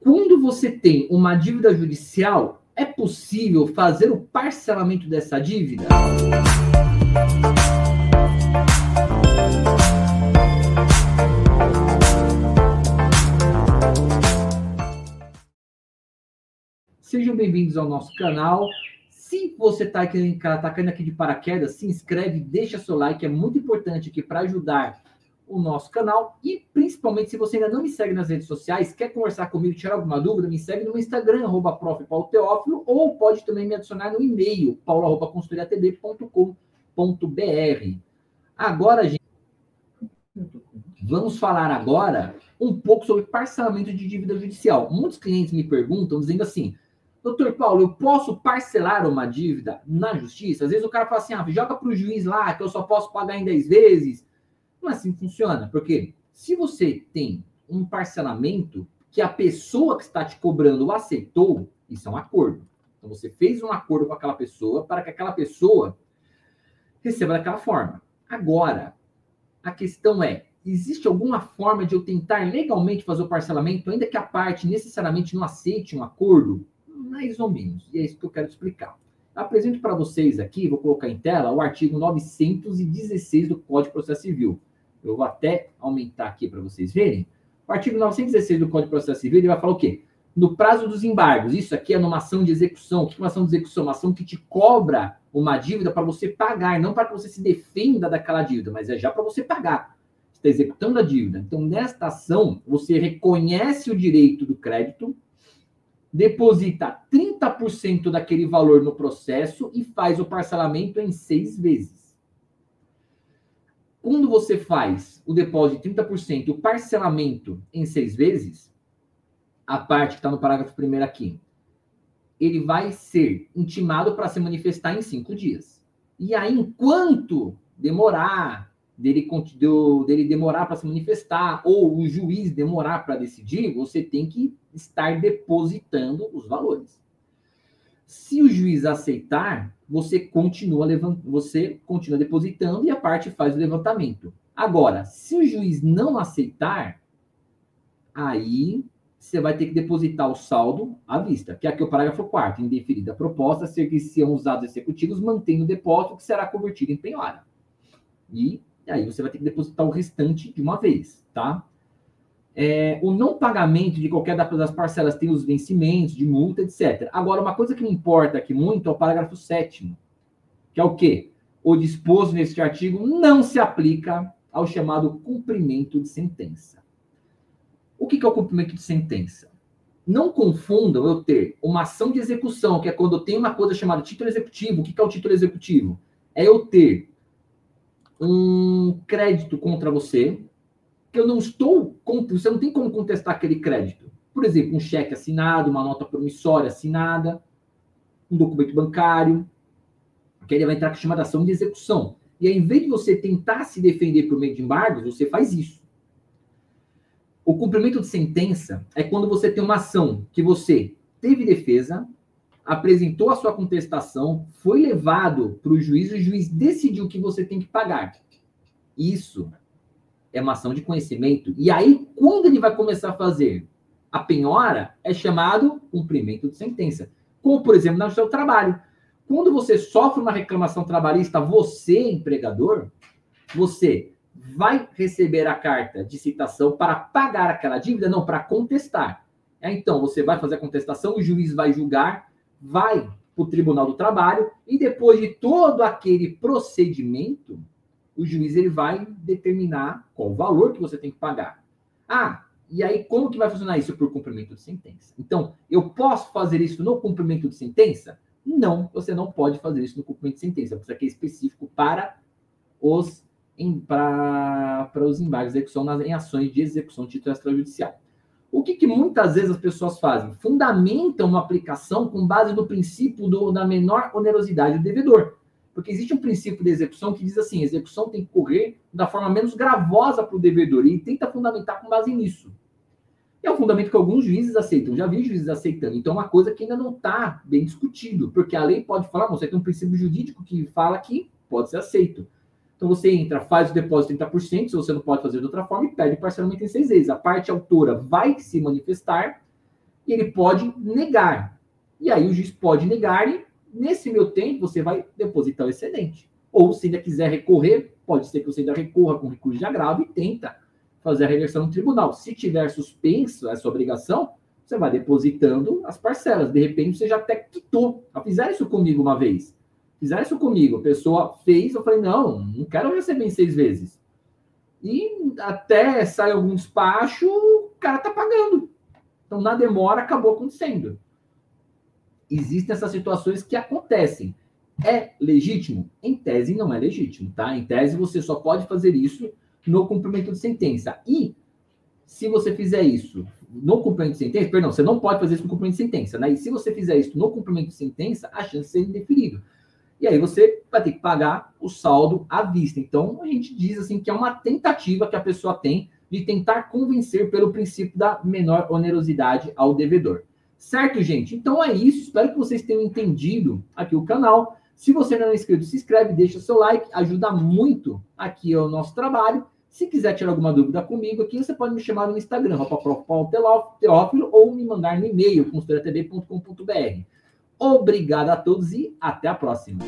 Quando você tem uma dívida judicial, é possível fazer o parcelamento dessa dívida? Sejam bem-vindos ao nosso canal. Se você está caindo aqui de paraquedas, se inscreve, deixa seu like, é muito importante aqui para ajudar o nosso canal. E principalmente, se você ainda não me segue nas redes sociais, quer conversar comigo, tirar alguma dúvida, me segue no meu Instagram, @prof.paulo_teófilo, ou pode também me adicionar no e-mail, paulo@consultoriatb.com.br. Agora, gente, vamos falar agora um pouco sobre parcelamento de dívida judicial. Muitos clientes me perguntam, dizendo assim: doutor Paulo, eu posso parcelar uma dívida na justiça? Às vezes o cara fala assim, joga para o juiz lá, que eu só posso pagar em 10 vezes. Não é assim que funciona, porque se você tem um parcelamento que a pessoa que está te cobrando aceitou, isso é um acordo. Então você fez um acordo com aquela pessoa para que aquela pessoa receba daquela forma. Agora, a questão é, existe alguma forma de eu tentar legalmente fazer o parcelamento, ainda que a parte necessariamente não aceite um acordo? Mais ou menos. E é isso que eu quero explicar. Eu apresento para vocês aqui, vou colocar em tela, o artigo 916 do Código de Processo Civil. Eu vou até aumentar aqui para vocês verem. O artigo 916 do Código de Processo Civil, ele vai falar o quê? No prazo dos embargos. Isso aqui é numa ação de execução. O que é uma ação de execução? Uma ação que te cobra uma dívida para você pagar, não para que você se defenda daquela dívida, mas é já para você pagar. Você está executando a dívida. Então, nesta ação, você reconhece o direito do crédito, deposita 30% daquele valor no processo e faz o parcelamento em 6 vezes. Quando você faz o depósito de 30% e o parcelamento em 6 vezes, a parte que está no parágrafo 1º aqui, ele vai ser intimado para se manifestar em 5 dias. E aí, enquanto demorar, dele demorar para se manifestar, ou o juiz demorar para decidir, você tem que estar depositando os valores. Se o juiz aceitar, você continua depositando e a parte faz o levantamento. Agora, se o juiz não aceitar, aí você vai ter que depositar o saldo à vista, que é aqui o parágrafo 4º, indeferida a proposta, servir-se-ão os atos executivos, mantendo o depósito que será convertido em penhora. E aí você vai ter que depositar o restante de uma vez, tá? O não pagamento de qualquer das parcelas tem os vencimentos de multa, etc. Agora, uma coisa que me importa aqui muito é o parágrafo 7º, que é o quê? O disposto neste artigo não se aplica ao chamado cumprimento de sentença. O que é o cumprimento de sentença? Não confundam eu ter uma ação de execução, que é quando eu tenho uma coisa chamada título executivo. O que é o título executivo? É eu ter um crédito contra você, que eu não estou, você não tem como contestar aquele crédito. Por exemplo, um cheque assinado, uma nota promissória assinada, um documento bancário, que ele vai entrar com a chamada ação de execução. E aí, em vez de você tentar se defender por meio de embargos, você faz isso. O cumprimento de sentença é quando você tem uma ação que você teve defesa, apresentou a sua contestação, foi levado para o juiz e o juiz decidiu que você tem que pagar. Isso é uma ação de conhecimento. E aí, quando ele vai começar a fazer a penhora, é chamado cumprimento de sentença. Como, por exemplo, no seu trabalho. Quando você sofre uma reclamação trabalhista, você, empregador, você vai receber a carta de citação para pagar aquela dívida? Não, para contestar. Então, você vai fazer a contestação, o juiz vai julgar, vai para o Tribunal do Trabalho, e depois de todo aquele procedimento, o juiz ele vai determinar qual o valor que você tem que pagar. E aí como que vai funcionar isso? Por cumprimento de sentença. Então, eu posso fazer isso no cumprimento de sentença? Não, você não pode fazer isso no cumprimento de sentença, porque isso aqui é específico para os embargos de execução em ações de execução de título extrajudicial. O que muitas vezes as pessoas fazem? Fundamentam uma aplicação com base no princípio da menor onerosidade do devedor. Porque existe um princípio de execução que diz assim, a execução tem que correr da forma menos gravosa para o devedor, e ele tenta fundamentar com base nisso. E é um fundamento que alguns juízes aceitam, já vi juízes aceitando, então é uma coisa que ainda não está bem discutido, porque a lei pode falar, você tem um princípio jurídico que fala que pode ser aceito. Então você entra, faz o depósito de 30%, se você não pode fazer de outra forma, e pede parcelamento em 6 vezes. A parte autora vai se manifestar, e ele pode negar. E aí o juiz pode negar e, nesse meu tempo, você vai depositar o excedente. Ou, se ainda quiser recorrer, pode ser que você ainda recorra com recurso de agravo e tenta fazer a reversão no tribunal. Se tiver suspenso essa obrigação, você vai depositando as parcelas. De repente, você já até quitou. Fizeram isso comigo uma vez. Fizeram isso comigo. A pessoa fez, eu falei, não quero receber em 6 vezes. E até sai algum despacho, o cara tá pagando. Então, na demora, acabou acontecendo. Existem essas situações que acontecem. É legítimo? Em tese, não é legítimo, tá? Em tese, você só pode fazer isso no cumprimento de sentença. E, se você fizer isso no cumprimento de sentença, perdão, você não pode fazer isso no cumprimento de sentença, né? E se você fizer isso no cumprimento de sentença, a chance de ser indeferido. E aí você vai ter que pagar o saldo à vista. Então, a gente diz assim que é uma tentativa que a pessoa tem de tentar convencer pelo princípio da menor onerosidade ao devedor. Certo, gente? Então é isso. Espero que vocês tenham entendido aqui o canal. Se você não é inscrito, se inscreve, deixa seu like. Ajuda muito aqui o nosso trabalho. Se quiser tirar alguma dúvida comigo aqui, você pode me chamar no Instagram, Teófilo, ou me mandar no e-mail, consultoriatb.com.br. Obrigado a todos e até a próxima.